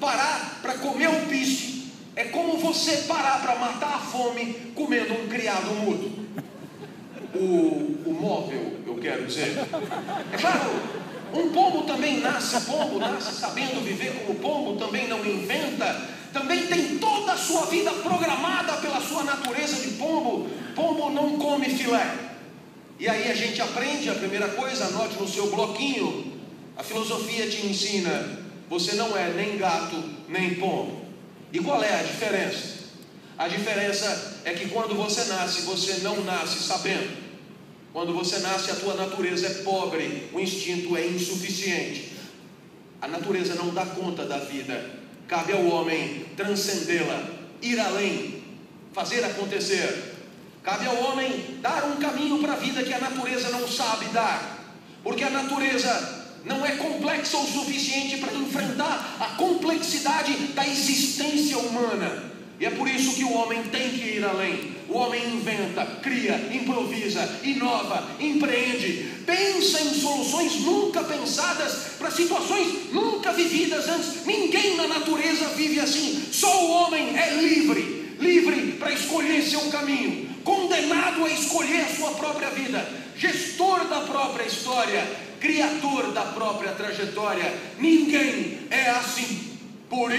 parar para comer alpiste é como você parar para matar a fome comendo um criado mudo. O móvel, eu quero dizer. É claro, um pombo também nasce sabendo viver como pombo, também não inventa, também tem toda a sua vida programada pela sua natureza de pombo. Pombo não come filé. E aí a gente aprende a primeira coisa, anote no seu bloquinho, a filosofia te ensina: você não é nem gato, nem pombo. E qual é a diferença? A diferença é que quando você nasce, você não nasce sabendo. Quando você nasce, a tua natureza é pobre, o instinto é insuficiente. A natureza não dá conta da vida. Cabe ao homem transcendê-la, ir além, fazer acontecer. Cabe ao homem dar um caminho para a vida que a natureza não sabe dar. Porque a natureza não é complexa o suficiente para enfrentar a complexidade da existência humana. E é por isso que o homem tem que ir além. O homem inventa, cria, improvisa, inova, empreende, pensa em soluções nunca pensadas para situações nunca vividas antes. Ninguém na natureza vive assim. Só o homem é livre, livre para escolher seu caminho, condenado a escolher a sua própria vida, gestor da própria história, criador da própria trajetória. Ninguém é assim. Por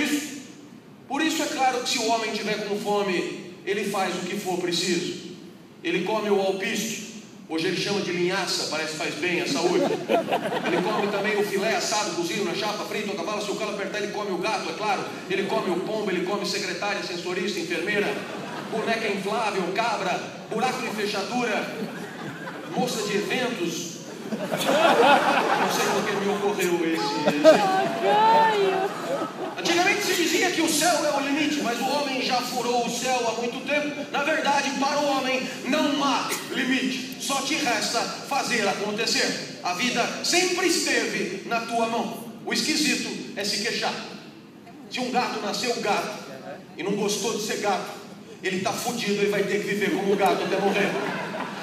isso é claro que se o homem tiver com fome, ele faz o que for preciso. Ele come o alpiste, hoje ele chama de linhaça, parece que faz bem à saúde. Ele come também o filé assado, cozido na chapa, frito a cavalo. Se o calo apertar, ele come o gato, é claro. Ele come o pombo, ele come secretária, sensorista, enfermeira, boneca inflável, cabra, buraco de fechadura, moça de eventos. Não sei porque me ocorreu esse exemplo. Antigamente se dizia que o céu é o limite, mas o homem já furou o céu há muito tempo. Na verdade, para o homem não há limite, só te resta fazer acontecer. A vida sempre esteve na tua mão. O esquisito é se queixar. Se um gato nasceu gato e não gostou de ser gato, ele está fudido e vai ter que viver como gato até morrer.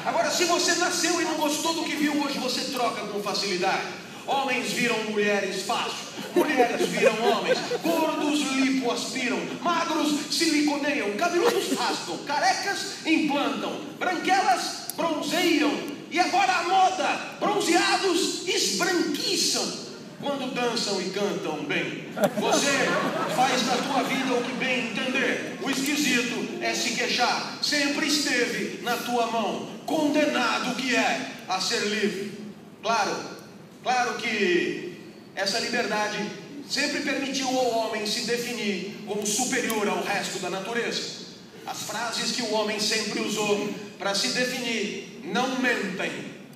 Agora, se você nasceu e não gostou do que viu hoje, você troca com facilidade. Homens viram mulheres fácil, mulheres viram homens, gordos lipoaspiram, magros siliconeiam, cabeludos raspam, carecas implantam, branquelas bronzeiam, e agora a moda, bronzeados esbranquiçam quando dançam e cantam bem. Você faz da tua vida o que bem entender. O esquisito é se queixar. Sempre esteve na tua mão, condenado que é a ser livre. Claro que essa liberdade sempre permitiu ao homem se definir como superior ao resto da natureza. As frases que o homem sempre usou para se definir não mentem.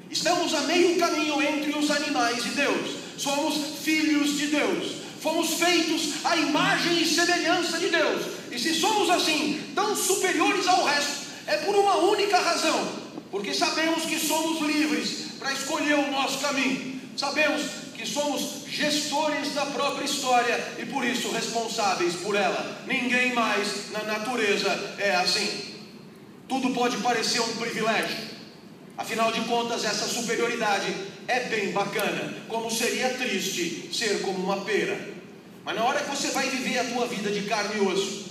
Estamos a meio caminho entre os animais e Deus. Somos filhos de Deus. Fomos feitos à imagem e semelhança de Deus. E se somos assim, tão superiores ao resto, é por uma única razão. Porque sabemos que somos livres para escolher o nosso caminho. Sabemos que somos gestores da própria história e por isso responsáveis por ela. Ninguém mais na natureza é assim. Tudo pode parecer um privilégio. Afinal de contas, essa superioridade é bem bacana. Como seria triste ser como uma pera. Mas na hora que você vai viver a tua vida de carne e osso,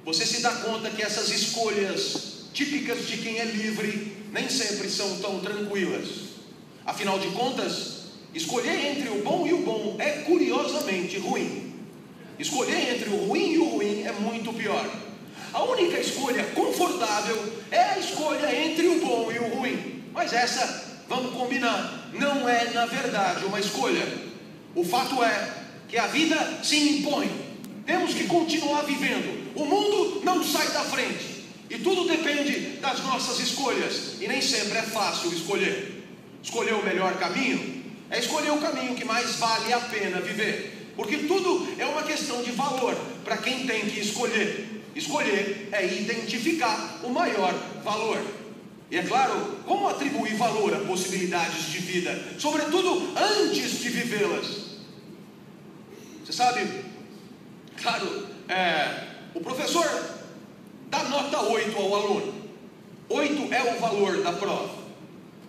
você se dá conta que essas escolhas típicas de quem é livre nem sempre são tão tranquilas. Afinal de contas, escolher entre o bom e o bom é curiosamente ruim. Escolher entre o ruim e o ruim é muito pior. A única escolha confortável é a escolha entre o bom e o ruim. Mas essa, vamos combinar, não é na verdade uma escolha. O fato é que a vida se impõe. Temos que continuar vivendo. O mundo não sai da frente. E tudo depende das nossas escolhas. E nem sempre é fácil escolher. Escolher o melhor caminho é escolher o caminho que mais vale a pena viver. Porque tudo é uma questão de valor para quem tem que escolher. Escolher é identificar o maior valor. E é claro, como atribuir valor a possibilidades de vida, sobretudo antes de vivê-las. Você sabe, claro, o professor dá nota 8 ao aluno. 8 é o valor da prova.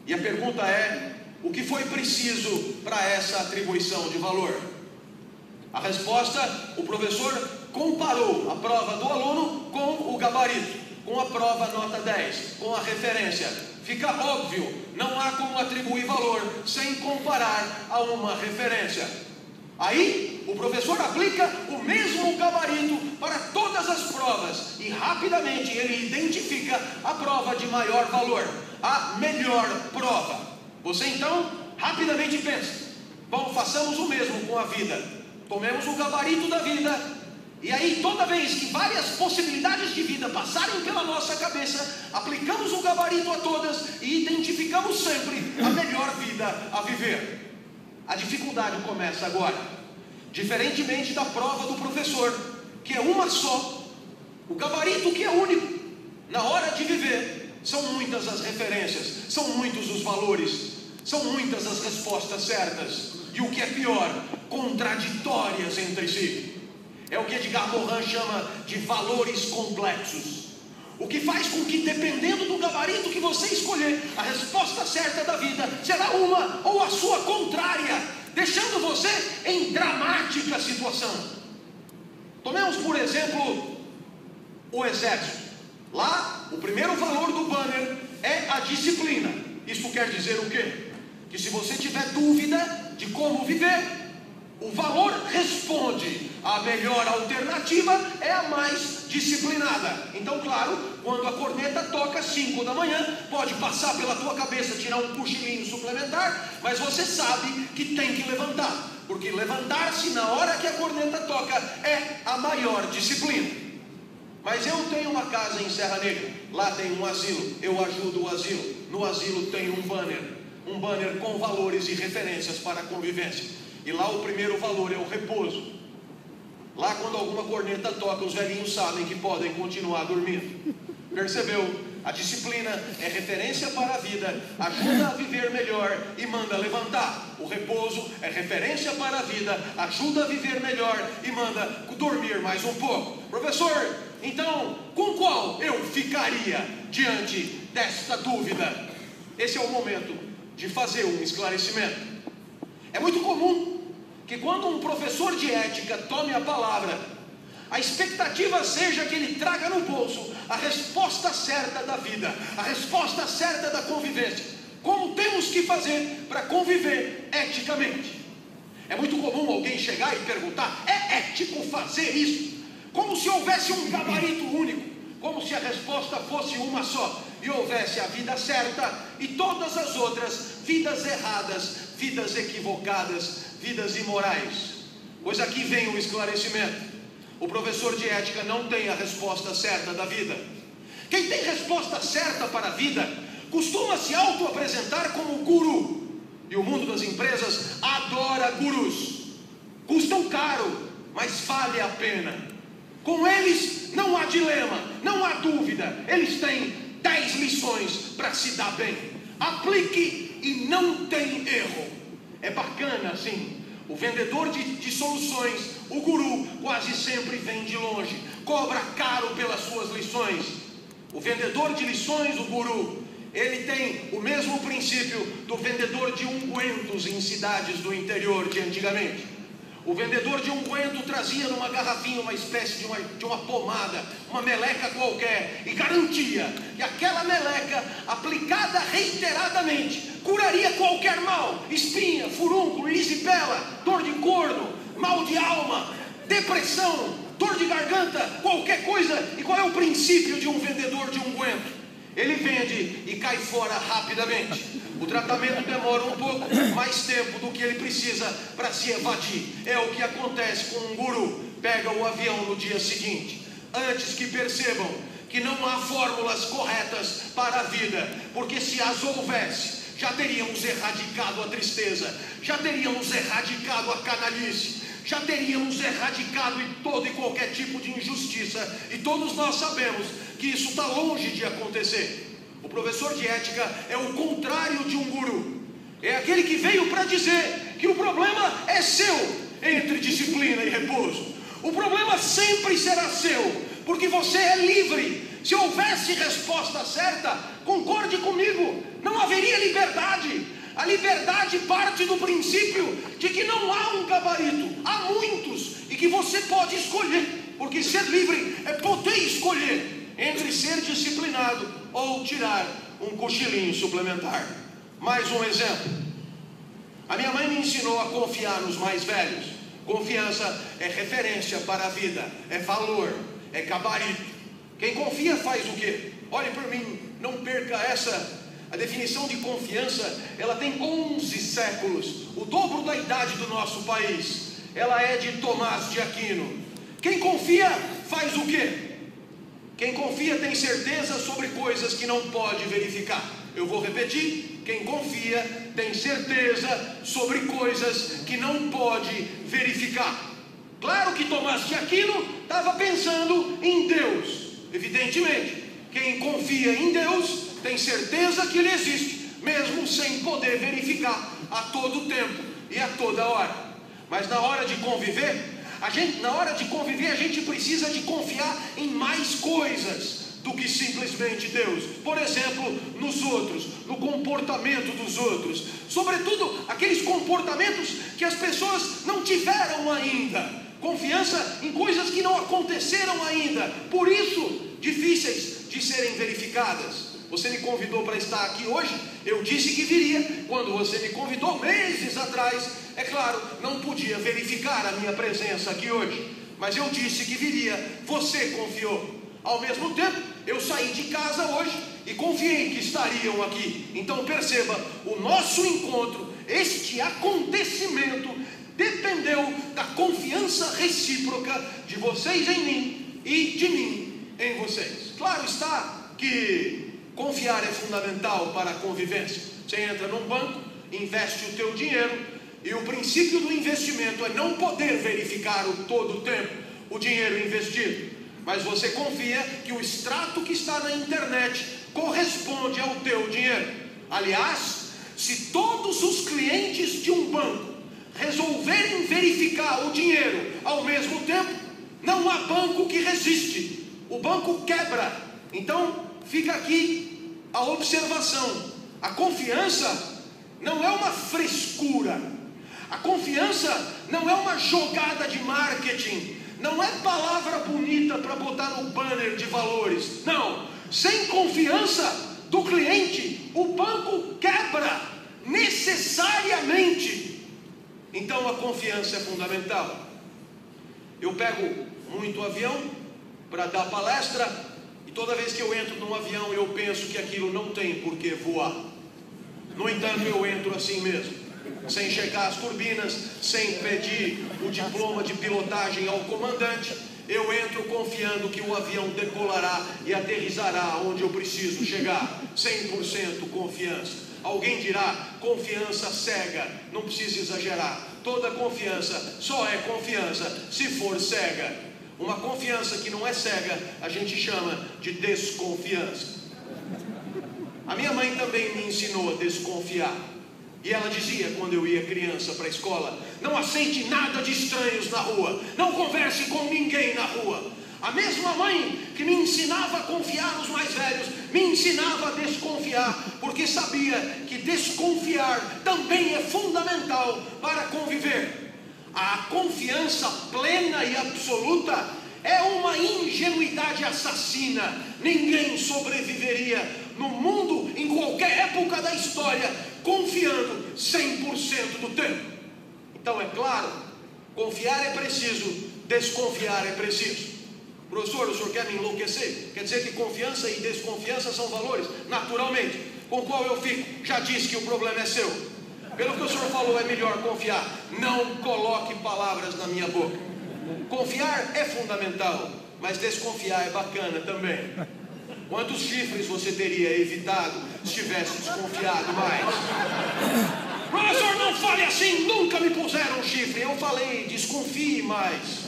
E a pergunta é: o que foi preciso para essa atribuição de valor? A resposta, o professor comparou a prova do aluno com o gabarito, com a prova nota 10, com a referência. Fica óbvio, não há como atribuir valor sem comparar a uma referência. Aí, o professor aplica o mesmo gabarito para todas as provas e rapidamente ele identifica a prova de maior valor, a melhor prova. Você então, rapidamente pensa, bom, façamos o mesmo com a vida. Tomemos o gabarito da vida e aí toda vez que várias possibilidades de vida passarem pela nossa cabeça, aplicamos o gabarito a todas e identificamos sempre a melhor vida a viver. A dificuldade começa agora. Diferentemente da prova do professor, que é uma só, o gabarito que é único, na hora de viver, são muitas as referências, são muitos os valores, são muitas as respostas certas, e o que é pior, contraditórias entre si. É o que Edgar Morin chama de valores complexos. O que faz com que, dependendo do gabarito que você escolher, a resposta certa da vida será uma ou a sua contrária, deixando você em dramática situação. Tomemos, por exemplo, o exército. Lá, o primeiro valor do banner é a disciplina. Isso quer dizer o quê? Que se você tiver dúvida de como viver, o valor responde: a melhor alternativa é a mais disciplinada. Então, claro, quando a corneta toca 5 da manhã, pode passar pela tua cabeça tirar um cochilinho suplementar, mas você sabe que tem que levantar, porque levantar-se na hora que a corneta toca é a maior disciplina. Mas eu tenho uma casa em Serra Negra, lá tem um asilo, eu ajudo o asilo. No asilo tem um banner com valores e referências para a convivência. E lá o primeiro valor é o repouso. Lá quando alguma corneta toca, os velhinhos sabem que podem continuar dormindo. Percebeu? A disciplina é referência para a vida, ajuda a viver melhor e manda levantar. O repouso é referência para a vida, ajuda a viver melhor e manda dormir mais um pouco. Professor, então, com qual eu ficaria diante desta dúvida? Esse é o momento de fazer um esclarecimento. É muito comum que quando um professor de ética tome a palavra, a expectativa seja que ele traga no bolso a resposta certa da vida, a resposta certa da convivência. Como temos que fazer para conviver eticamente? É muito comum alguém chegar e perguntar: é ético fazer isso? Como se houvesse um gabarito único, como se a resposta fosse uma só, e houvesse a vida certa e todas as outras vidas erradas, vidas equivocadas, vidas imorais. Pois aqui vem o esclarecimento. O professor de ética não tem a resposta certa da vida. Quem tem resposta certa para a vida costuma se auto-apresentar como guru. E o mundo das empresas adora gurus. Custam caro, mas vale a pena. Com eles não há dilema, não há dúvida. Eles têm 10 lições para se dar bem. Aplique e não tem erro. É bacana assim. O vendedor de soluções, o guru, quase sempre vem de longe, cobra caro pelas suas lições. O vendedor de lições, o guru, ele tem o mesmo princípio do vendedor de ungüentos em cidades do interior de antigamente. O vendedor de ungüento trazia numa garrafinha uma espécie de uma pomada, uma meleca qualquer, e garantia que aquela meleca, aplicada reiteradamente, curaria qualquer mal: espinha, furúnculo, erisipela, dor de corno, mal de alma, depressão, dor de garganta, qualquer coisa. E qual é o princípio de um vendedor de ungüento? Ele vende e cai fora rapidamente. O tratamento demora um pouco mais tempo do que ele precisa para se evadir. É o que acontece com um guru. Pega o avião no dia seguinte, antes que percebam que não há fórmulas corretas para a vida, porque se as houvesse, já teríamos erradicado a tristeza, já teríamos erradicado a canalice, já teríamos erradicado todo e qualquer tipo de injustiça. E todos nós sabemos que isso está longe de acontecer. O professor de ética é o contrário de um guru. É aquele que veio para dizer que o problema é seu entre disciplina e repouso. O problema sempre será seu, porque você é livre. Se houvesse resposta certa, concorde comigo, não haveria liberdade. A liberdade parte do princípio de que não há um gabarito, há muitos, e que você pode escolher, porque ser livre é poder escolher entre ser disciplinado ou tirar um cochilinho suplementar. Mais um exemplo. A minha mãe me ensinou a confiar nos mais velhos. Confiança é referência para a vida, é valor, é gabarito. Quem confia faz o quê? Olhe por mim, não perca essa. A definição de confiança, ela tem 11 séculos, o dobro da idade do nosso país. Ela é de Tomás de Aquino. Quem confia faz o quê? Quem confia tem certeza sobre coisas que não pode verificar. Eu vou repetir: quem confia tem certeza sobre coisas que não pode verificar. Claro que Tomás de Aquino estava pensando em Deus. Evidentemente, quem confia em Deus tem certeza que Ele existe, mesmo sem poder verificar a todo tempo e a toda hora. Mas na hora de conviver, a gente precisa de confiar em mais coisas do que simplesmente Deus. Por exemplo, nos outros, no comportamento dos outros, sobretudo aqueles comportamentos que as pessoas não tiveram ainda. Confiança em coisas que não aconteceram ainda, por isso difíceis de serem verificadas. Você me convidou para estar aqui hoje, eu disse que viria. Quando você me convidou meses atrás, é claro, não podia verificar a minha presença aqui hoje, mas eu disse que viria, você confiou. Ao mesmo tempo, eu saí de casa hoje e confiei que estariam aqui. Então perceba, o nosso encontro, este acontecimento, dependeu da confiança recíproca de vocês em mim e de mim em vocês. Claro está que confiar é fundamental para a convivência. Você entra num banco, investe o teu dinheiro, e o princípio do investimento é não poder verificar todo o tempo o dinheiro investido. Mas você confia que o extrato que está na internet corresponde ao teu dinheiro. Aliás, se todos os clientes de um banco resolverem verificar o dinheiro ao mesmo tempo, não há banco que resiste. O banco quebra. Então, fica aqui a observação: a confiança não é uma frescura, a confiança não é uma jogada de marketing, não é palavra bonita para botar no banner de valores. Não, sem confiança do cliente, o banco quebra necessariamente. Então a confiança é fundamental. Eu pego muito avião para dar palestra, e toda vez que eu entro num avião, eu penso que aquilo não tem por que voar. No entanto, eu entro assim mesmo, sem checar as turbinas, sem pedir o diploma de pilotagem ao comandante. Eu entro confiando que o avião decolará e aterrissará onde eu preciso chegar. 100% confiança. Alguém dirá, confiança cega. Não precisa exagerar. Toda confiança só é confiança se for cega. Uma confiança que não é cega, a gente chama de desconfiança. A minha mãe também me ensinou a desconfiar. E ela dizia, quando eu ia criança para a escola: não aceite nada de estranhos na rua, não converse com ninguém na rua. A mesma mãe que me ensinava a confiar nos mais velhos, me ensinava a desconfiar, porque sabia que desconfiar também é fundamental para conviver. A confiança plena e absoluta é uma ingenuidade assassina. Ninguém sobreviveria no mundo, em qualquer época da história, confiando 100% do tempo. Então é claro, confiar é preciso, desconfiar é preciso. Professor, o senhor quer me enlouquecer? Quer dizer que confiança e desconfiança são valores? Naturalmente. Com qual eu fico? Já disse que o problema é seu. Pelo que o senhor falou, é melhor confiar. Não coloque palavras na minha boca. Confiar é fundamental, mas desconfiar é bacana também. Quantos chifres você teria evitado se tivesse desconfiado mais? Professor, não fale assim, nunca me puseram chifre. Eu falei, desconfie mais.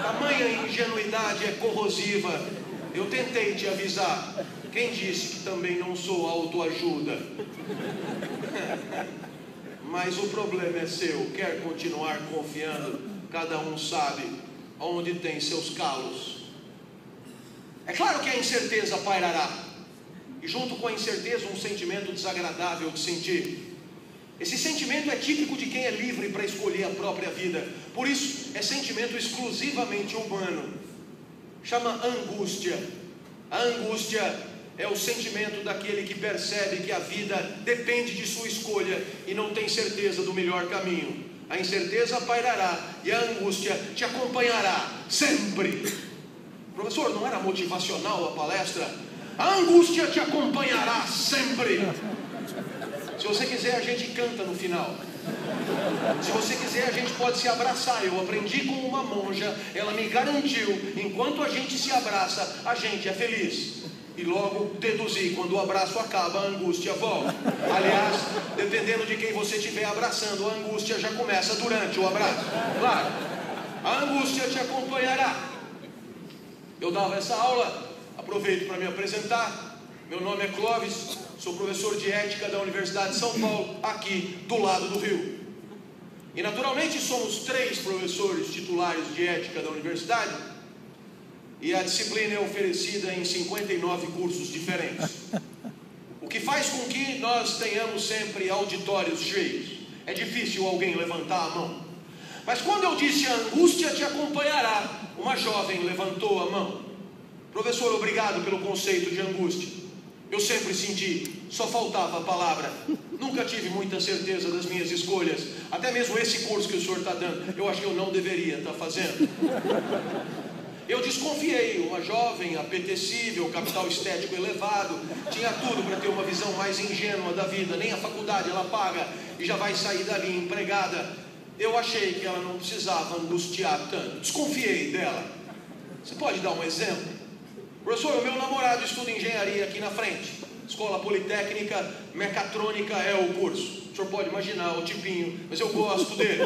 Tamanha ingenuidade é corrosiva. Eu tentei te avisar. Quem disse que também não sou autoajuda? Mas o problema é seu. Quer continuar confiando? Cada um sabe onde tem seus calos. É claro que a incerteza pairará. e junto com a incerteza um sentimento desagradável de sentir. Esse sentimento é típico de quem é livre para escolher a própria vida, por isso é sentimento exclusivamente humano. Chama angústia. A angústia é o sentimento daquele que percebe que a vida depende de sua escolha e não tem certeza do melhor caminho. A incerteza pairará e a angústia te acompanhará sempre. Professor, não era motivacional a palestra? A angústia te acompanhará sempre. Se você quiser, a gente canta no final. Se você quiser, a gente pode se abraçar. Eu aprendi com uma monja, ela me garantiu, enquanto a gente se abraça, a gente é feliz. E logo deduzi, quando o abraço acaba, a angústia volta. Aliás, dependendo de quem você estiver abraçando, a angústia já começa durante o abraço. Claro, a angústia te acompanhará. Eu dava essa aula, aproveito para me apresentar. Meu nome é Clóvis, sou professor de ética da Universidade de São Paulo, aqui do lado do rio. E naturalmente somos 3 professores titulares de ética da universidade, e a disciplina é oferecida em 59 cursos diferentes, o que faz com que nós tenhamos sempre auditórios cheios. É difícil alguém levantar a mão. Mas quando eu disse a angústia te acompanhará, uma jovem levantou a mão. Professor, obrigado pelo conceito de angústia. Eu sempre senti, só faltava a palavra. Nunca tive muita certeza das minhas escolhas. Até mesmo esse curso que o senhor está dando, eu acho que eu não deveria estar fazendo. Eu desconfiei, uma jovem apetecível, capital estético elevado, tinha tudo para ter uma visão mais ingênua da vida. Nem a faculdade ela paga e já vai sair dali empregada. Eu achei que ela não precisava angustiar tanto. Desconfiei dela. Você pode dar um exemplo? Professor, o meu namorado estuda engenharia aqui na frente. Escola Politécnica, mecatrônica é o curso. O senhor pode imaginar o tipinho, mas eu gosto dele.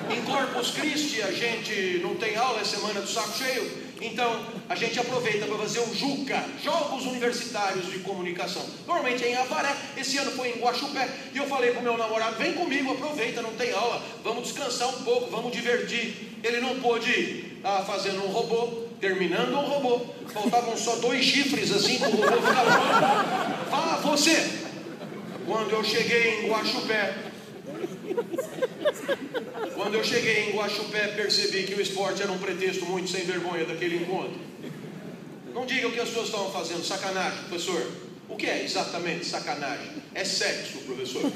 Em Corpus Christi a gente não tem aula, é semana do saco cheio. Então a gente aproveita para fazer o JUCA, Jogos Universitários de Comunicação. Normalmente é em Avaré, esse ano foi em Guaxupé. E eu falei para o meu namorado, vem comigo, aproveita, não tem aula, vamos descansar um pouco, vamos divertir. Ele não pôde ir, estava fazendo um robô, terminando um robô. Faltavam só 2 chifres assim para o robô ficar pronto. Fala você! Quando eu cheguei em Guaxupé, percebi que o esporte era um pretexto muito sem vergonha daquele encontro. Não diga o que as pessoas estavam fazendo, sacanagem, professor. O que é exatamente sacanagem? É sexo, professor.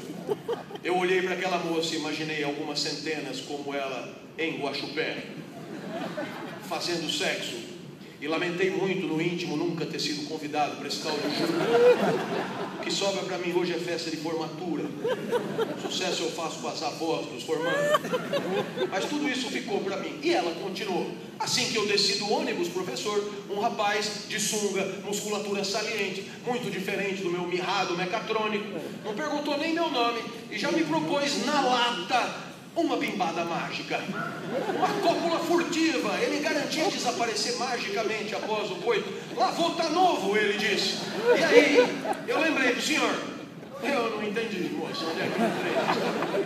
Eu olhei para aquela moça e imaginei algumas centenas como ela em Guaxupé, fazendo sexo. E lamentei muito no íntimo nunca ter sido convidado para esse tal de jogo. O que sobra para mim hoje é festa de formatura. Sucesso eu faço com as avós dos formandos. Mas tudo isso ficou para mim. E ela continuou. Assim que eu desci do ônibus, professor, um rapaz de sunga, musculatura saliente, muito diferente do meu mirrado mecatrônico, não perguntou nem meu nome e já me propôs na lata uma bimbada mágica, uma cópula furtiva. Ele garantia desaparecer magicamente após o coito. Lá vou tá novo, ele disse. E aí, eu lembrei do senhor. Eu não entendi, moça, onde é que eu entrei?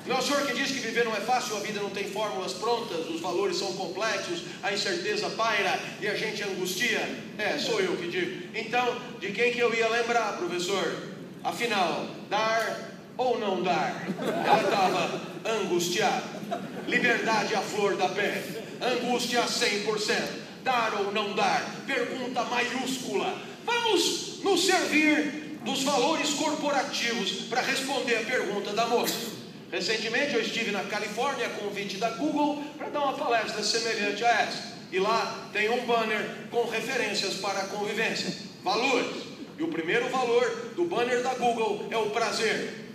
Não é o senhor que diz que viver não é fácil, a vida não tem fórmulas prontas, os valores são complexos, a incerteza paira e a gente angustia? É, sou eu que digo. Então, de quem que eu ia lembrar, professor? Afinal, dar ou não dar? Ela estava angustiada. Liberdade à flor da pele, angústia a 100%. Dar ou não dar? Pergunta maiúscula. Vamos nos servir dos valores corporativos para responder a pergunta da moça. Recentemente eu estive na Califórnia a convite da Google para dar uma palestra semelhante a essa. E lá tem um banner com referências para a convivência, valores. E o primeiro valor do banner da Google é o prazer.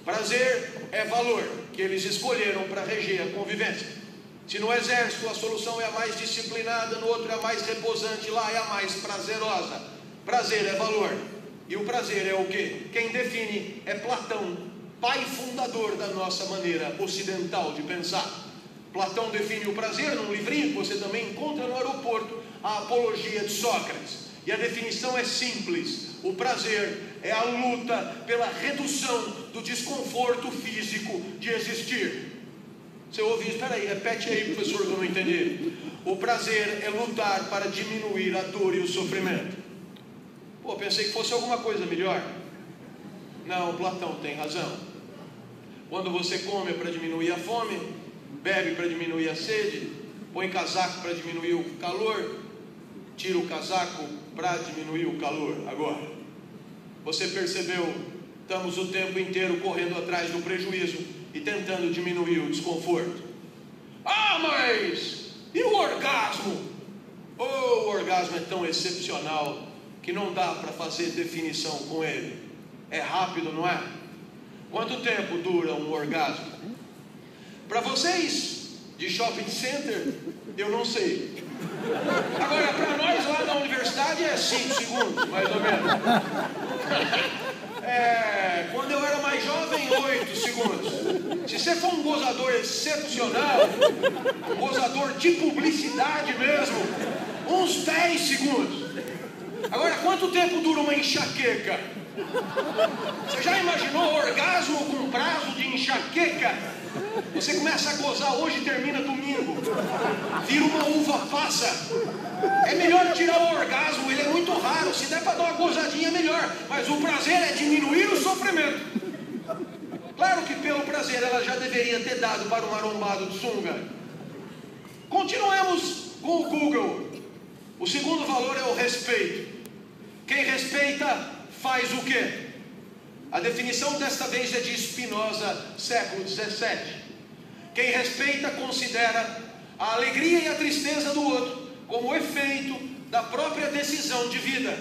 Prazer é valor que eles escolheram para reger a convivência. Se no exército a solução é a mais disciplinada, no outro é a mais repousante, lá é a mais prazerosa. Prazer é valor. E o prazer é o quê? Quem define é Platão, pai fundador da nossa maneira ocidental de pensar. Platão define o prazer num livrinho que você também encontra no aeroporto, a Apologia de Sócrates. E a definição é simples. O prazer é a luta pela redução do desconforto físico de existir. Você ouve isso? Espera aí, repete aí, professor, que eu não entendi. O prazer é lutar para diminuir a dor e o sofrimento. Pô, pensei que fosse alguma coisa melhor. Não, Platão tem razão. Quando você come é para diminuir a fome, bebe para diminuir a sede, põe casaco para diminuir o calor, tira o casaco para diminuir o calor. Agora, você percebeu, estamos o tempo inteiro correndo atrás do prejuízo e tentando diminuir o desconforto. Ah, mas e o orgasmo? Oh, o orgasmo é tão excepcional que não dá para fazer definição com ele. É rápido, não é? Quanto tempo dura um orgasmo? Para vocês de shopping center, eu não sei. Agora, para nós lá na universidade é 5 segundos, mais ou menos. Quando eu era mais jovem, 8 segundos. Se você for um gozador excepcional, um gozador de publicidade mesmo, uns 10 segundos. Agora, quanto tempo dura uma enxaqueca? Você já imaginou orgasmo com prazo de enxaqueca? Você começa a gozar hoje e termina domingo. Vira uma uva passa. É melhor tirar o orgasmo, ele é muito raro. Se der para dar uma gozadinha é melhor. Mas o prazer é diminuir o sofrimento. Claro que pelo prazer ela já deveria ter dado para o marombado de sunga. Continuemos com o Google. O segundo valor é o respeito. Quem respeita faz o quê? A definição desta vez é de Spinoza, século 17. Quem respeita considera a alegria e a tristeza do outro como efeito da própria decisão de vida.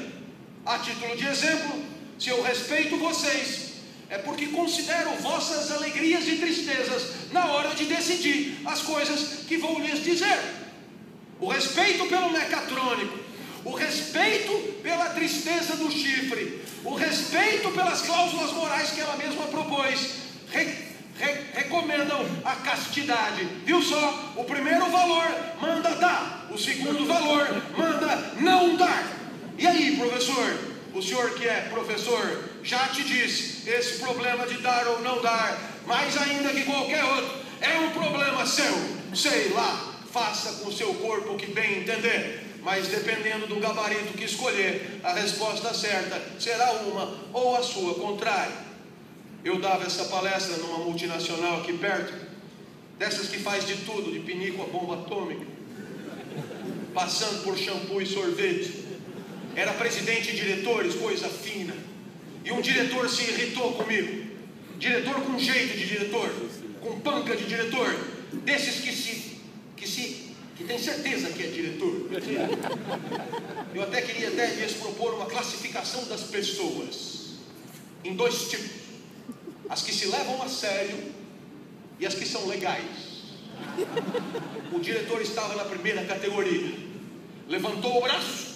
A título de exemplo, se eu respeito vocês, é porque considero vossas alegrias e tristezas na hora de decidir as coisas que vou lhes dizer. O respeito pelo mecatrônico, o respeito pela tristeza do chifre, o respeito pelas cláusulas morais que ela mesma propôs, recomendam a castidade. Viu só? O primeiro valor manda dar, o segundo valor manda não dar. E aí, professor? O senhor que é professor já te disse, esse problema de dar ou não dar, mais ainda que qualquer outro, é um problema seu. Sei lá, faça com o seu corpo o que bem entender. Mas dependendo do gabarito que escolher, a resposta certa será uma ou a sua contrária. Eu dava essa palestra numa multinacional aqui perto, dessas que faz de tudo, de pinico a bomba atômica, passando por shampoo e sorvete. Era presidente e diretores, coisa fina. E um diretor se irritou comigo. Diretor com jeito de diretor, com panca de diretor, desses que tem certeza que é diretor. Eu até queria lhes propor uma classificação das pessoas em 2 tipos: as que se levam a sério e as que são legais. O diretor estava na primeira categoria, levantou o braço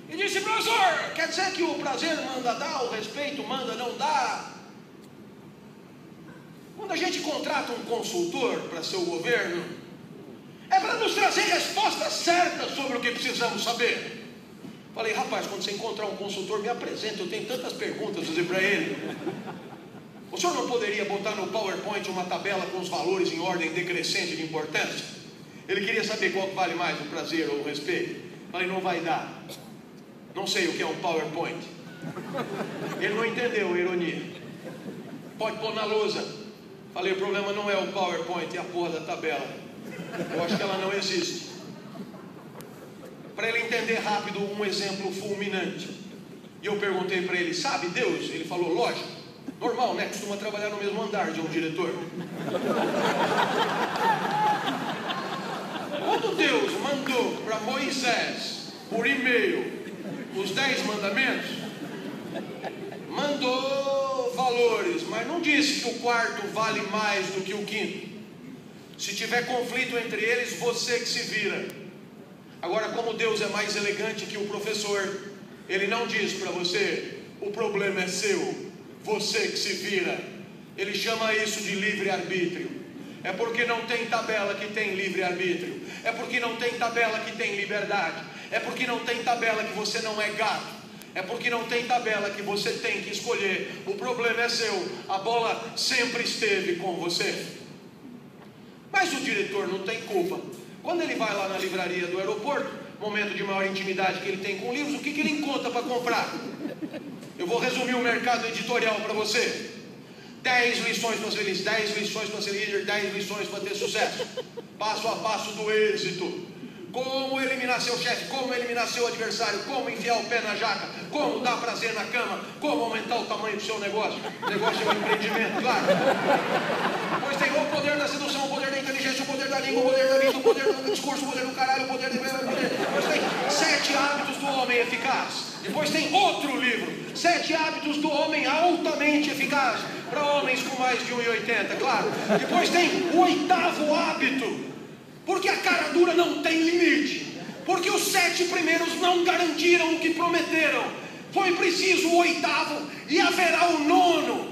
e disse: professor, quer dizer que o prazer manda dar, o respeito manda não dar? Quando a gente contrata um consultor para seu governo, é para nos trazer respostas certas sobre o que precisamos saber. Falei: rapaz, quando você encontrar um consultor, me apresenta, eu tenho tantas perguntas a fazer para ele. O senhor não poderia botar no PowerPoint uma tabela com os valores em ordem decrescente de importância? Ele queria saber qual que vale mais, o prazer ou o respeito. Falei: não vai dar. Não sei o que é um PowerPoint. Ele não entendeu a ironia. Pode pôr na lousa. Falei: o problema não é o PowerPoint, é a porra da tabela. Eu acho que ela não existe. Para ele entender rápido, um exemplo fulminante. E eu perguntei para ele: sabe Deus? Ele falou: lógico. Normal, né? Costuma trabalhar no mesmo andar de um diretor. Quando Deus mandou para Moisés, por e-mail, os 10 mandamentos, mandou valores, mas não disse que o quarto vale mais do que o quinto. Se tiver conflito entre eles, você que se vira. Agora, como Deus é mais elegante que o professor, ele não diz para você: o problema é seu, você que se vira. Ele chama isso de livre-arbítrio. É porque não tem tabela que tem livre-arbítrio. É porque não tem tabela que tem liberdade. É porque não tem tabela que você não é gato. É porque não tem tabela que você tem que escolher. O problema é seu, a bola sempre esteve com você. Mas o diretor não tem culpa. Quando ele vai lá na livraria do aeroporto, momento de maior intimidade que ele tem com livros, o que ele encontra para comprar? Eu vou resumir o mercado editorial para você. 10 lições para ser feliz, 10 lições para ser líder, 10 lições para ter sucesso. Passo a passo do êxito. Como eliminar seu chefe, como eliminar seu adversário, como enfiar o pé na jaca, como dar prazer na cama, como aumentar o tamanho do seu negócio. O negócio é um empreendimento, claro. Pois tem o poder da sedução, o poder da inteligência, o poder da língua, o poder da vida, o poder do discurso, o poder do caralho, o poder do... Depois tem 7 hábitos do homem eficaz. Depois tem outro livro, 7 hábitos do homem altamente eficaz, para homens com mais de 1,80, claro. Depois tem o 8º hábito, porque a cara dura não tem limite, porque os 7 primeiros não garantiram o que prometeram, foi preciso o 8º e haverá o 9º,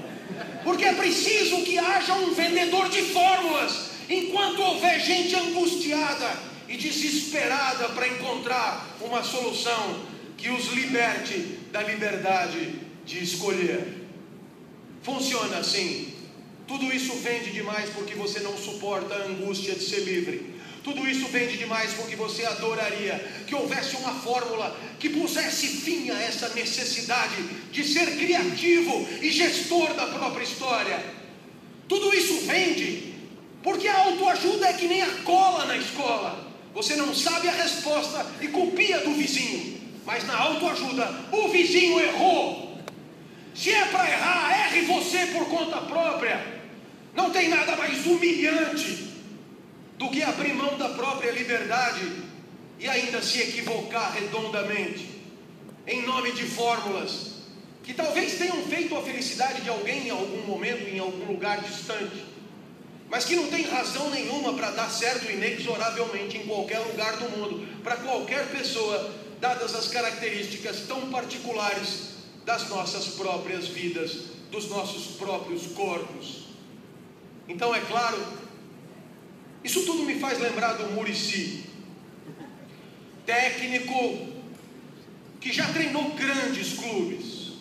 porque é preciso que haja um vendedor de fórmulas, enquanto houver gente angustiada e desesperada para encontrar uma solução que os liberte da liberdade de escolher. Funciona assim. Tudo isso vende demais porque você não suporta a angústia de ser livre. Tudo isso vende demais porque você adoraria que houvesse uma fórmula que pusesse fim a essa necessidade de ser criativo e gestor da própria história. Tudo isso vende porque a autoajuda é que nem a cola na escola. Você não sabe a resposta e copia do vizinho, mas na autoajuda o vizinho errou. Se é para errar, erre você por conta própria. Não tem nada mais humilhante do que abrir mão da própria liberdade e ainda se equivocar redondamente em nome de fórmulas que talvez tenham feito a felicidade de alguém em algum momento, em algum lugar distante, mas que não tem razão nenhuma para dar certo inexoravelmente em qualquer lugar do mundo, para qualquer pessoa, dadas as características tão particulares das nossas próprias vidas, dos nossos próprios corpos. Então, é claro, isso tudo me faz lembrar do Muricy, técnico que já treinou grandes clubes,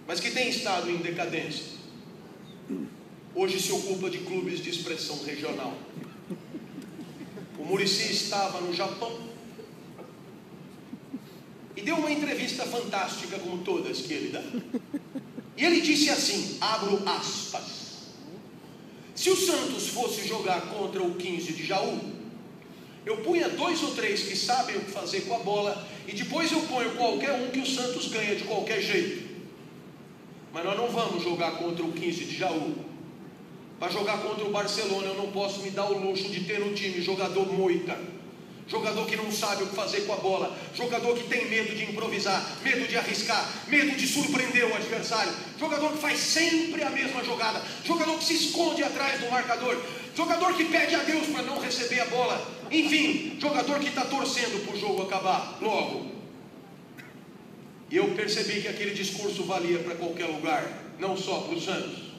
mas que tem estado em decadência. Hoje se ocupa de clubes de expressão regional. O Muricy estava no Japão e deu uma entrevista fantástica, como todas que ele dá. E ele disse assim, abro aspas: se o Santos fosse jogar contra o 15 de Jaú, eu punha 2 ou 3 que sabem o que fazer com a bola, e depois eu ponho qualquer um que o Santos ganha de qualquer jeito. Mas nós não vamos jogar contra o 15 de Jaú. Para jogar contra o Barcelona, eu não posso me dar o luxo de ter no time jogador moita, jogador que não sabe o que fazer com a bola, jogador que tem medo de improvisar, medo de arriscar, medo de surpreender o adversário, jogador que faz sempre a mesma jogada, jogador que se esconde atrás do marcador, jogador que pede a Deus para não receber a bola, enfim, jogador que está torcendo para o jogo acabar logo. E eu percebi que aquele discurso valia para qualquer lugar, não só para o Santos.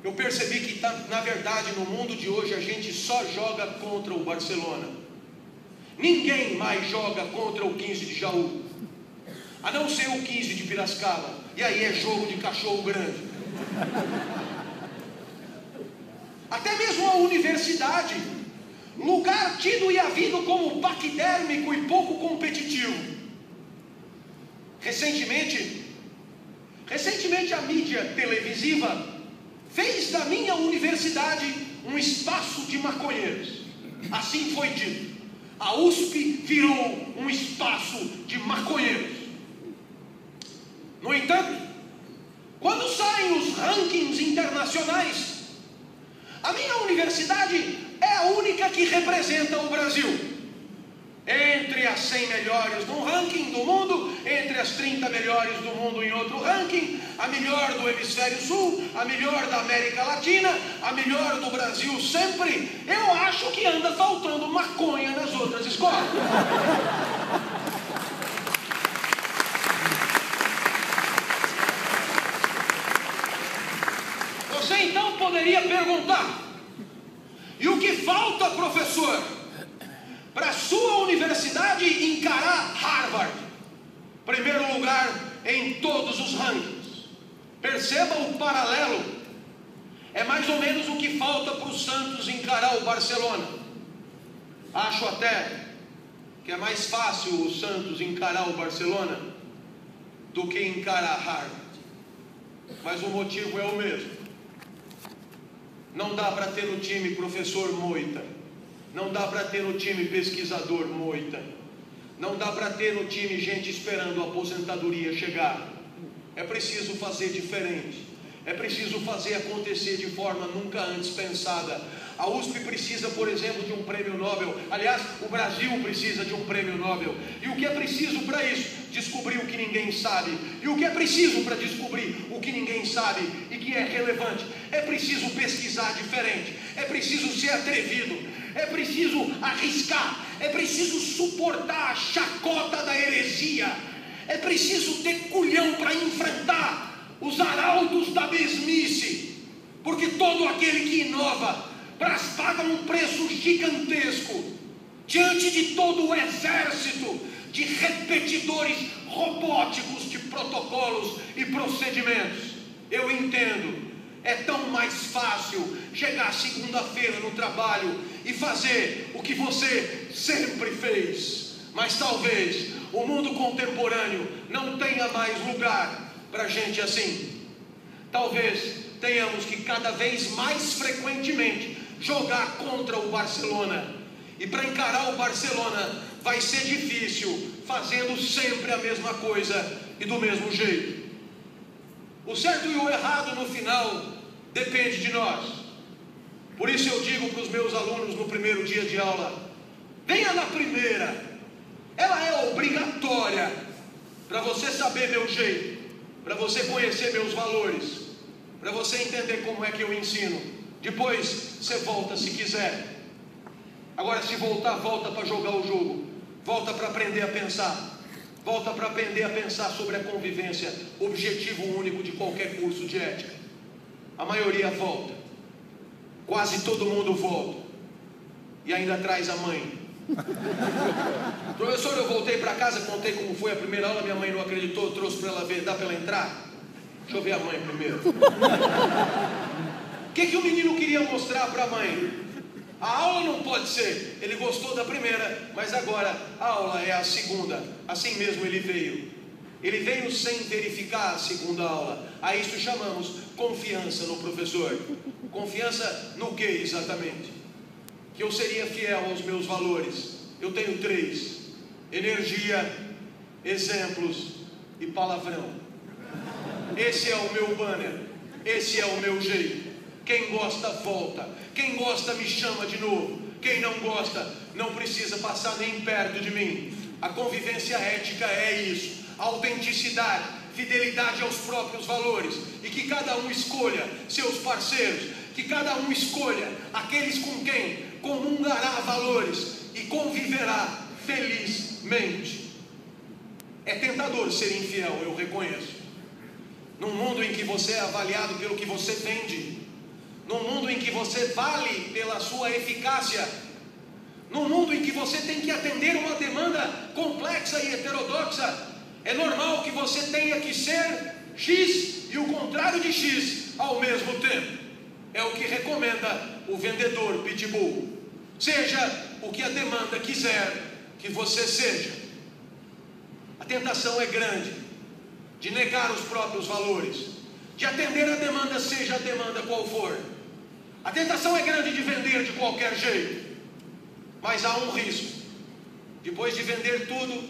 Eu percebi que, na verdade, no mundo de hoje, a gente só joga contra o Barcelona. Ninguém mais joga contra o 15 de Jaú, a não ser o 15 de Piracicaba. E aí é jogo de cachorro grande. Até mesmo a universidade, lugar tido e havido como paquidérmico e pouco competitivo. Recentemente a mídia televisiva fez da minha universidade um espaço de maconheiros. Assim foi dito. A USP virou um espaço de maconheiros. No entanto, quando saem os rankings internacionais, a minha universidade é a única que representa o Brasil. Entre as 100 melhores num ranking do mundo, entre as 30 melhores do mundo em outro ranking, a melhor do hemisfério sul, a melhor da América Latina, a melhor do Brasil sempre. Eu acho que anda faltando maconha nas outras escolas. Você então poderia perguntar: e o que falta, professor, para a sua universidade encarar Harvard, primeiro lugar em todos os rankings? Perceba o paralelo. É mais ou menos o que falta para o Santos encarar o Barcelona. Acho até que é mais fácil o Santos encarar o Barcelona do que encarar Harvard. Mas o motivo é o mesmo. Não dá para ter no time professor moita. Não dá para ter no time pesquisador moita. Não dá para ter no time gente esperando a aposentadoria chegar. É preciso fazer diferente. É preciso fazer acontecer de forma nunca antes pensada. A USP precisa, por exemplo, de um prêmio Nobel. Aliás, o Brasil precisa de um prêmio Nobel. E o que é preciso para isso? Descobrir o que ninguém sabe. E o que é preciso para descobrir o que ninguém sabe e que é relevante? É preciso pesquisar diferente. É preciso ser atrevido. É preciso arriscar. É preciso suportar a chacota da heresia. É preciso ter culhão para enfrentar os arautos da mesmice. Porque todo aquele que inova paga um preço gigantesco diante de todo o exército de repetidores robóticos de protocolos e procedimentos. Eu entendo, é tão mais fácil chegar segunda-feira no trabalho e fazer o que você sempre fez, mas talvez o mundo contemporâneo não tenha mais lugar para gente assim. Talvez tenhamos que cada vez mais frequentemente jogar contra o Barcelona. E para encarar o Barcelona vai ser difícil, fazendo sempre a mesma coisa e do mesmo jeito. O certo e o errado no final depende de nós. Por isso eu digo para os meus alunos no primeiro dia de aula: venha na primeira. Ela é obrigatória para você saber meu jeito, para você conhecer meus valores, para você entender como é que eu ensino. Depois você volta se quiser. Agora, se voltar, volta para jogar o jogo. Volta para aprender a pensar. Volta para aprender a pensar sobre a convivência, objetivo único de qualquer curso de ética. A maioria volta. Quase todo mundo volta. E ainda traz a mãe. Professor, eu voltei para casa, contei como foi a primeira aula, minha mãe não acreditou, trouxe para ela ver, dá para ela entrar? Deixa eu ver a mãe primeiro. O que o menino queria mostrar para a mãe? A aula não pode ser, ele gostou da primeira, mas agora a aula é a segunda. Assim mesmo ele veio. Ele veio sem verificar a segunda aula. A isso chamamos confiança no professor. Confiança no que exatamente? Que eu seria fiel aos meus valores. Eu tenho 3: energia, exemplos e palavrão. Esse é o meu banner. Esse é o meu jeito. Quem gosta, volta. Quem gosta, me chama de novo. Quem não gosta, não precisa passar nem perto de mim. A convivência ética é isso: autenticidade, fidelidade aos próprios valores. E que cada um escolha seus parceiros. Que cada um escolha aqueles com quem comungará valores e conviverá felizmente. É tentador ser infiel, eu reconheço. Num mundo em que você é avaliado pelo que você vende, num mundo em que você vale pela sua eficácia, num mundo em que você tem que atender uma demanda complexa e heterodoxa, é normal que você tenha que ser X e o contrário de X ao mesmo tempo. É o que recomenda o vendedor pitbull. Seja o que a demanda quiser que você seja. A tentação é grande de negar os próprios valores, de atender a demanda, seja a demanda qual for. A tentação é grande de vender de qualquer jeito, mas há um risco: depois de vender tudo,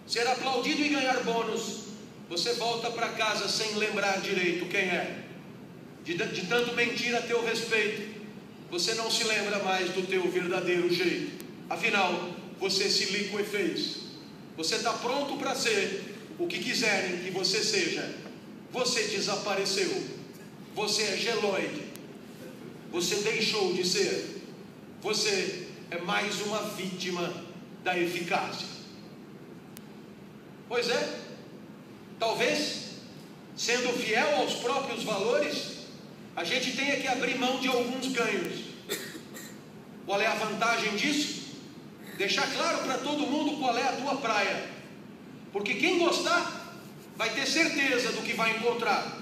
ser aplaudido e ganhar bônus, você volta para casa sem lembrar direito quem é. De tanto mentir a teu respeito, você não se lembra mais do teu verdadeiro jeito. Afinal, você se liquefez. Você está pronto para ser o que quiserem que você seja. Você desapareceu. Você é geloide. Você deixou de ser. Você é mais uma vítima da eficácia. Pois é, talvez, sendo fiel aos próprios valores, a gente tenha que abrir mão de alguns ganhos. Qual é a vantagem disso? Deixar claro para todo mundo qual é a tua praia. Porque quem gostar vai ter certeza do que vai encontrar.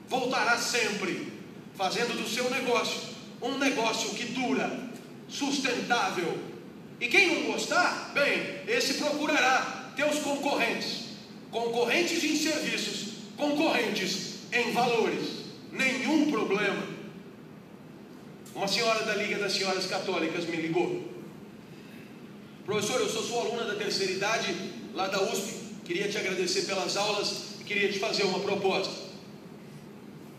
Voltará sempre, fazendo do seu negócio um negócio que dura, sustentável E quem não gostar, bem, esse procurará teus concorrentes. Concorrentes em serviços, concorrentes em valores. Nenhum problema. Uma senhora da Liga das Senhoras Católicas me ligou. Professor, eu sou sua aluna da terceira idade, lá da USP. Queria te agradecer pelas aulas e queria te fazer uma proposta.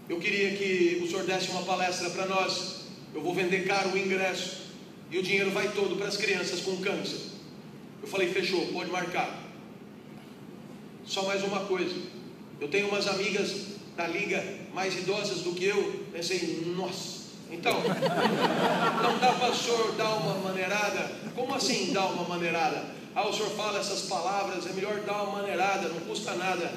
Eu queria que o senhor desse uma palestra para nós. Eu vou vender caro o ingresso e o dinheiro vai todo para as crianças com câncer. Eu falei, fechou, pode marcar. Só mais uma coisa, eu tenho umas amigas da Liga mais idosas do que eu. Pensei, nossa, então, não dá para o senhor dar uma maneirada? Como assim dar uma maneirada? Ah, o senhor fala essas palavras, é melhor dar uma maneirada, não custa nada.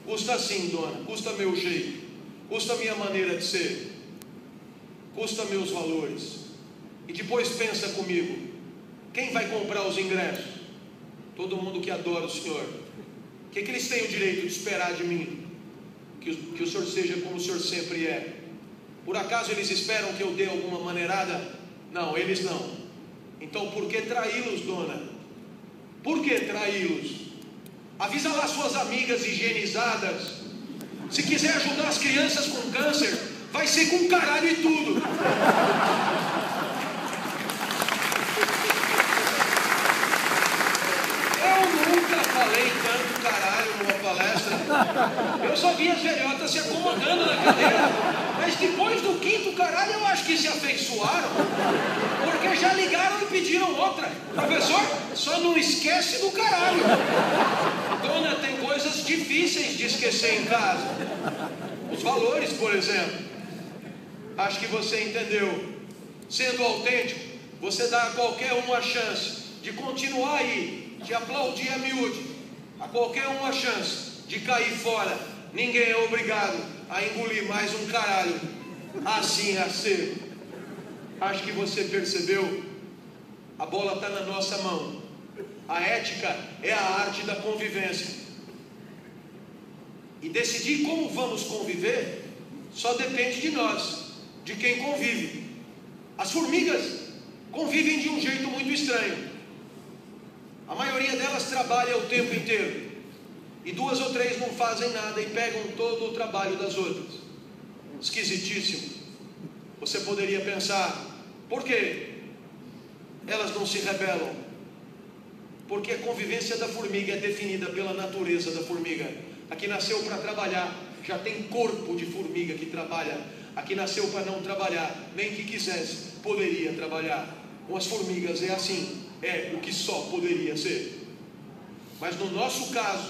Custa sim, dona, custa meu jeito, custa minha maneira de ser, custa meus valores. E depois pensa comigo, quem vai comprar os ingressos? Todo mundo que adora o senhor. O que eles têm o direito de esperar de mim? Que o senhor seja como o senhor sempre é. Por acaso eles esperam que eu dê alguma maneirada? Não, eles não. Então por que traí-los, dona? Por que traí-los? Avisa lá suas amigas higienizadas. Se quiser ajudar as crianças com câncer, vai ser com caralho e tudo. Eu nunca falei tanto caralho numa palestra. Eu só vi as velhotas se acomodando na cadeira. Mas depois do quinto caralho eu acho que se afeiçoaram, porque já ligaram e pediram outra. Professor, só não esquece do caralho. Dona, tem coisas difíceis de esquecer em casa. Os valores, por exemplo. Acho que você entendeu. Sendo autêntico, você dá a qualquer um a chance de continuar aí, de aplaudir a miúde. A qualquer um a chance de cair fora. Ninguém é obrigado a engolir mais um caralho. Assim a ser. Acho que você percebeu. A bola está na nossa mão. A ética é a arte da convivência. E decidir como vamos conviver só depende de nós, de quem convive. As formigas convivem de um jeito muito estranho. A maioria delas trabalha o tempo inteiro. E 2 ou 3 não fazem nada e pegam todo o trabalho das outras. Esquisitíssimo. Você poderia pensar, por quê? Elas não se rebelam. Porque a convivência da formiga é definida pela natureza da formiga. A que nasceu para trabalhar, já tem corpo de formiga que trabalha. A que nasceu para não trabalhar, nem que quisesse, poderia trabalhar. Com as formigas é assim, é o que só poderia ser. Mas no nosso caso,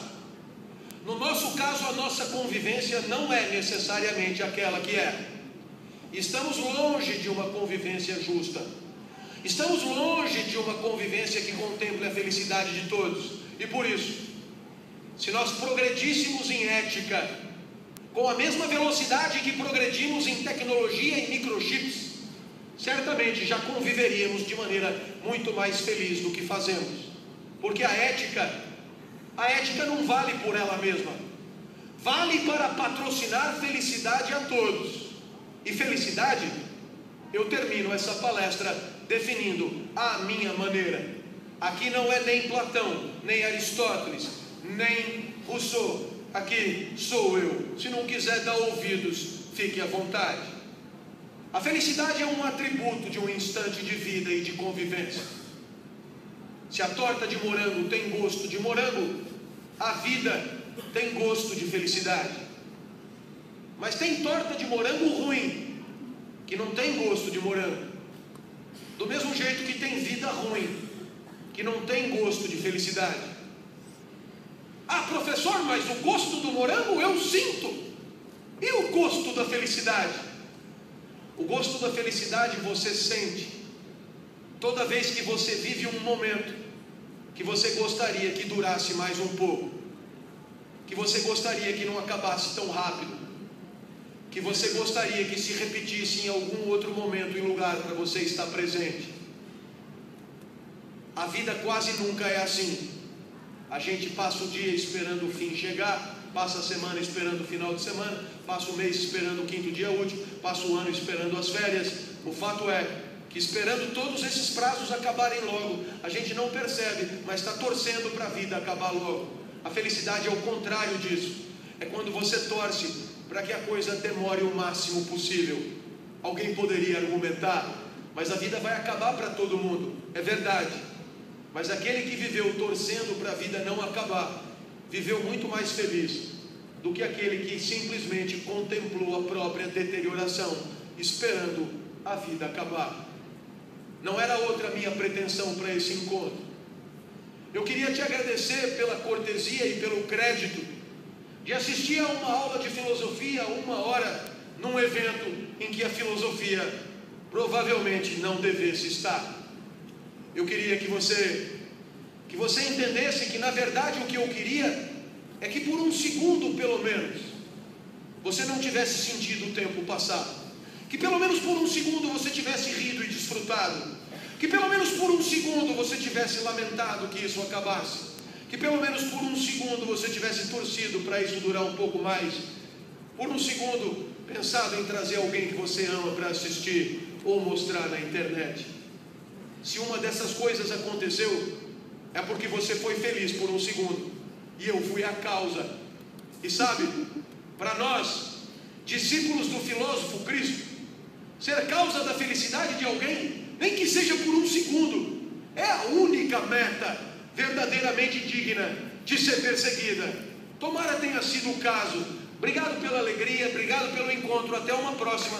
a nossa convivência não é necessariamente aquela que é. Estamos longe de uma convivência justa. Estamos longe de uma convivência que contemple a felicidade de todos. E por isso, se nós progredíssemos em ética com a mesma velocidade que progredimos em tecnologia e microchips, certamente já conviveríamos de maneira muito mais feliz do que fazemos. Porque a ética não vale por ela mesma. Vale para patrocinar felicidade a todos. E felicidade, eu termino essa palestra definindo a minha maneira. Aqui não é nem Platão, nem Aristóteles, nem Rousseau. Aqui sou eu. Se não quiser dar ouvidos, fique à vontade. A felicidade é um atributo de um instante de vida e de convivência. Se a torta de morango tem gosto de morango, a vida tem gosto de felicidade. Mas tem torta de morango ruim, que não tem gosto de morango. Do mesmo jeito que tem vida ruim, que não tem gosto de felicidade. Ah, professor, mas o gosto do morango eu sinto. E o gosto da felicidade? O gosto da felicidade você sente toda vez que você vive um momento que você gostaria que durasse mais um pouco, que você gostaria que não acabasse tão rápido, que você gostaria que se repetisse em algum outro momento e lugar para você estar presente. A vida quase nunca é assim. A gente passa o dia esperando o fim chegar, passa a semana esperando o final de semana, passa o mês esperando o quinto dia útil, passa o ano esperando as férias. O fato é que esperando todos esses prazos acabarem logo, a gente não percebe, mas está torcendo para a vida acabar logo. A felicidade é o contrário disso. É quando você torce para que a coisa demore o máximo possível. Alguém poderia argumentar, mas a vida vai acabar para todo mundo. É verdade. Mas aquele que viveu torcendo para a vida não acabar, viveu muito mais feliz do que aquele que simplesmente contemplou a própria deterioração, esperando a vida acabar. Não era outra minha pretensão para esse encontro. Eu queria te agradecer pela cortesia e pelo crédito de assistir a uma aula de filosofia 1 hora num evento em que a filosofia provavelmente não devesse estar. Eu queria que você entendesse que na verdade o que eu queria é que por um segundo pelo menos você não tivesse sentido o tempo passar, que pelo menos por um segundo você tivesse rido e desfrutado, que pelo menos por um segundo você tivesse lamentado que isso acabasse, que pelo menos por um segundo você tivesse torcido para isso durar um pouco mais, por um segundo pensado em trazer alguém que você ama para assistir ou mostrar na internet. Se uma dessas coisas aconteceu, é porque você foi feliz por um segundo, e eu fui a causa. E sabe, para nós, discípulos do filósofo Cristo, ser causa da felicidade de alguém, nem que seja por um segundo, é a única meta verdadeiramente digna de ser perseguida. Tomara tenha sido o caso. Obrigado pela alegria, obrigado pelo encontro, até uma próxima.